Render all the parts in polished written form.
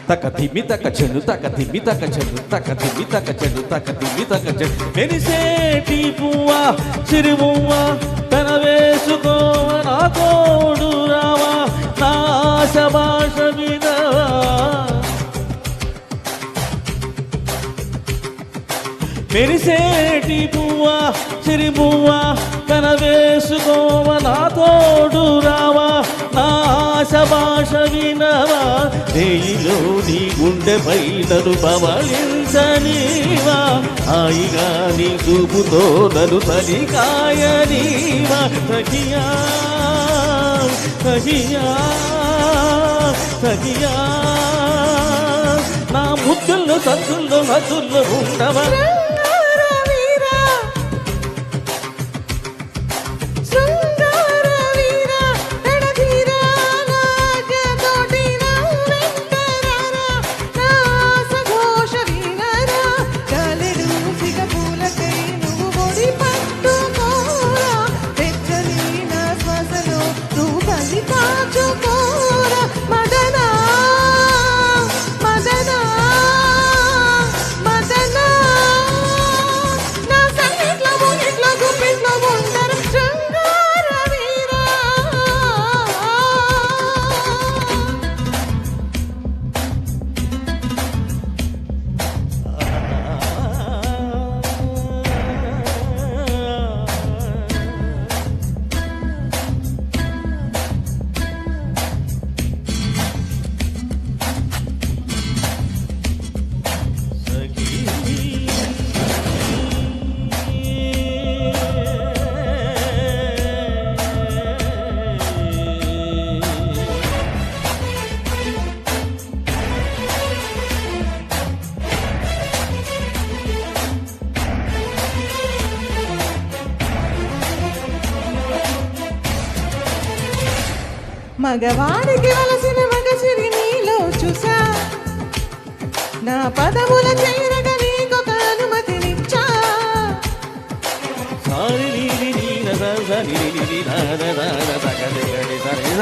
తకతిమి తక చెడు తకతిమి తక చెడు తకతిమి తక చెడు తకతిమి తక చెడు మెరిసేటి పువ్వా చిరుమువ్వా తన వేసుకో నా తోడు రావా నా ఆశ భాష వినవా మెరిసేటి పువ్వా చిరుమువ్వా తన వేసుకోవ నా తోడు రావా నా ఆశ భాష వినవా రేయిలో నీ గుండెపై నన్ను పవళించనీవా హాయిగా నీ చూపుతో నన్ను తలికాయనీవా సఖియా సఖియా సఖియా నా ముద్దుల్లో సద్దుల్లో హద్దుల్లో ఉండవా మగవాడికి వలసిన మగసిరి నీలో చూసా నా పదముల చేరగ నీకొక అనుమతినిచ్చా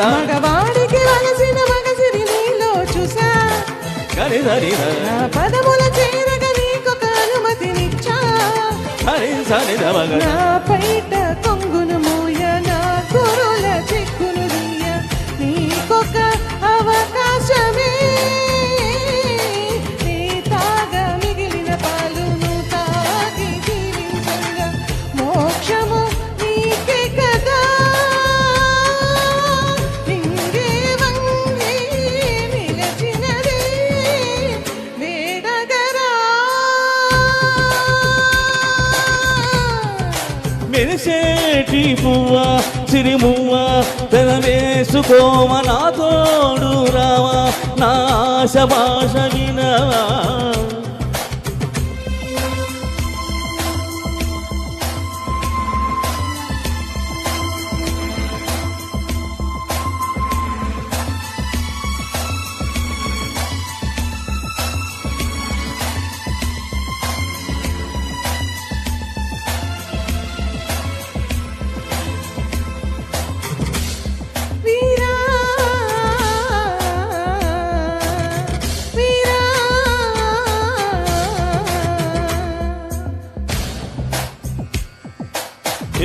మగవాడికి వలసిన మగసిరి నీలో చూసా నా పదముల చేరగ నీకొక అనుమతినిచ్చా నా పైట కొంగును మూయ నా కురుల చిక్కును దియ నీకొక అవకాశమే నీ తాగా మిగిలిన పాలును తాగి జీవించంగా మోక్షము నీకే కదా నింగే వంగి నిలచినదే వేడగరా మెరిసేటి పువ్వా సిరిమువ్వా తన వేసుకోవ నా తోడు రావా నా ఆశ భాష వినవా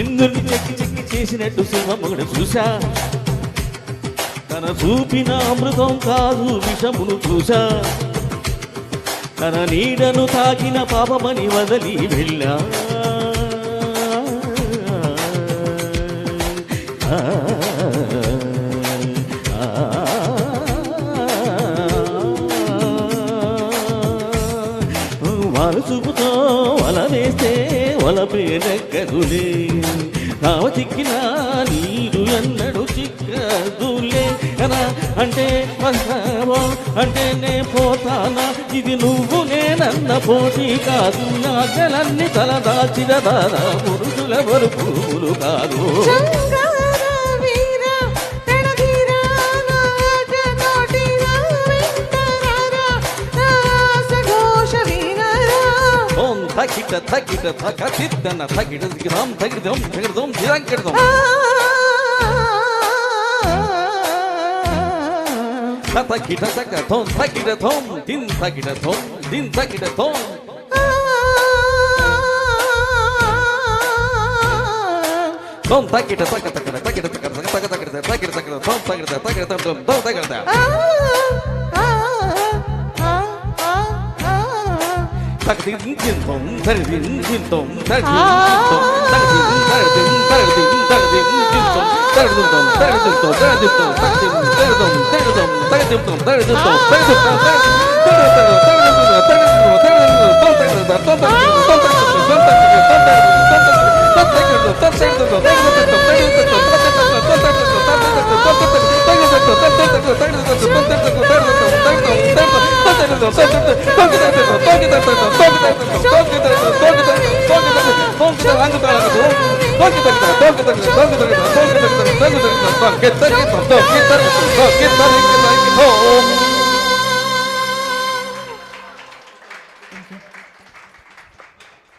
ఎందుకు చెక్కి చెక్కి చేసినట్టు సింహముడు చూసా తన చూపిన అమృతం కాదు విషమును చూసా తన నీడను తాకిన పాపమని వదలి వెళ్ళా మనసుతో వల వేస్తే వల పేరెక్కదులే నావ చిక్కిన నీరు ఎన్నడు చిక్కదులే కదా అంటే వస్తావో అంటే నే పోతానా ఇది నువ్వు నేనన్న పోటీ కాదు నాగలన్నీ తలదాచిన దాదా పురుషుల వరుపులు కాదు తకిట తకిట తక తిత్తన తకిట దిగదం తగిదం తగిదం దిరంకెడదం తకిట తక థోం తకిట థోం దిన్ తకిట థోం దిన్ తకిట థోం థోం తకిట తక తకిట తకిట తక తక తకిట తకిట తకిట థోం తకిట తకిట థోం థోం తకిట tak din din tom tar din din tom tar din tom tak din tar din tar din tar din din tom tar din tom tar din tom tar din tom tak din tar tom tar tom tar din tom tar din tom tar din tom tar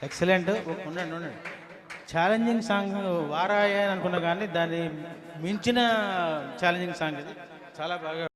excellent. ఉండండి ఉండండి. Challenging song వారాయ అని అనుకున్నా కానీ దాన్ని మించిన challenging song ఇది. చాలా బాగా